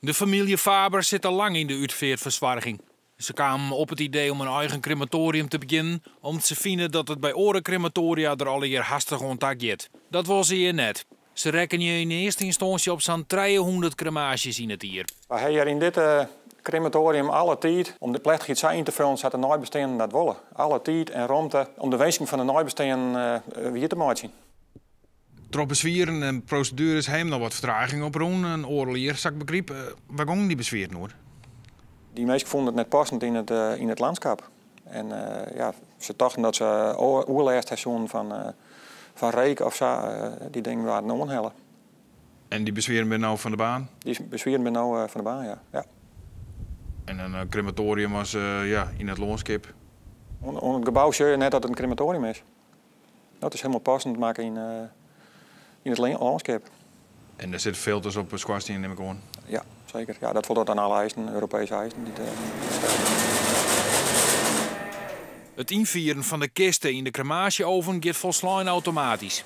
De familie Faber zit al lang in de uitvaartverzorging. Ze kwamen op het idee om een eigen crematorium te beginnen, omdat ze vinden dat het bij andere crematoria er al hier hastig ontakt gaat. Dat was hier net. Ze rekenen je in eerste instantie op zo'n 300 crematies in het hier. We hebben hier in dit crematorium alle tijd om de plechtigheid zo in te vullen zodat de nabestaanden dat willen. Alle tijd en ruimte om de wensing van de nabestaanden weer te maken. Trop bezwieren en procedures hebben nog wat vertraging op roen. Een oorlog hier, zak begreep. Waar gingen die bezwieren hoor? Die mensen vonden het net passend in het landschap. En ja, ze dachten dat ze oerlijststation van Reek of zo, die dingen waren onhellen. En die bezwieren ben nou van de baan? Die bezwieren ben nou van de baan, ja. En een crematorium was in het landschap? Om het gebouw zie je net dat het een crematorium is. Dat is helemaal passend maken in het landschap. En er zitten filters op Squastie neem ik aan? Ja, zeker. Ja, dat voldoet aan alle eisen, Europese eisen. Het invieren van de kisten in de crematieoven gaat volslijn automatisch.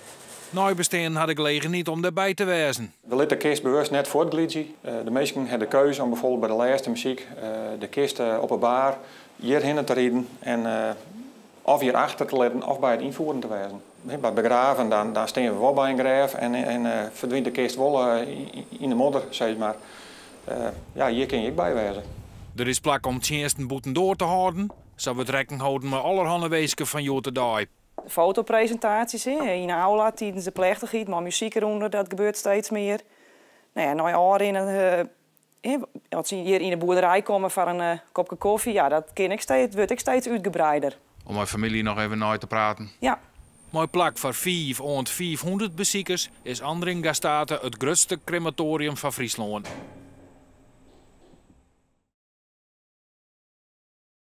Nabestaanden hadden gelegen niet om daarbij te wezen. We lieten de kist bewust net voortglieden. De meesten hebben de keuze om bijvoorbeeld bij de laatste muziek de kist op een bar hierheen te rijden en of hier achter te laten of bij het invoeren te wezen. Bij begraven dan staan we wel bij een graaf en verdwijnt de kist wel in de modder, zeg maar. Ja, hier kun je ook bij wezen. Er is plak om het eerste boeten door te houden. Zo we het rekening houden met allerhande wezen van jote dag. Fotopresentaties in de aula tijdens de plechtigheid, maar muziek eronder, dat gebeurt steeds meer. Nou ja, na jaren als ze hier in de boerderij komen voor een kopje koffie, ja, dat wordt ik steeds uitgebreider. Om mijn familie nog even na te praten? Ja. Mooi plak voor 500 bezoekers is Andringa State het grootste crematorium van Friesland.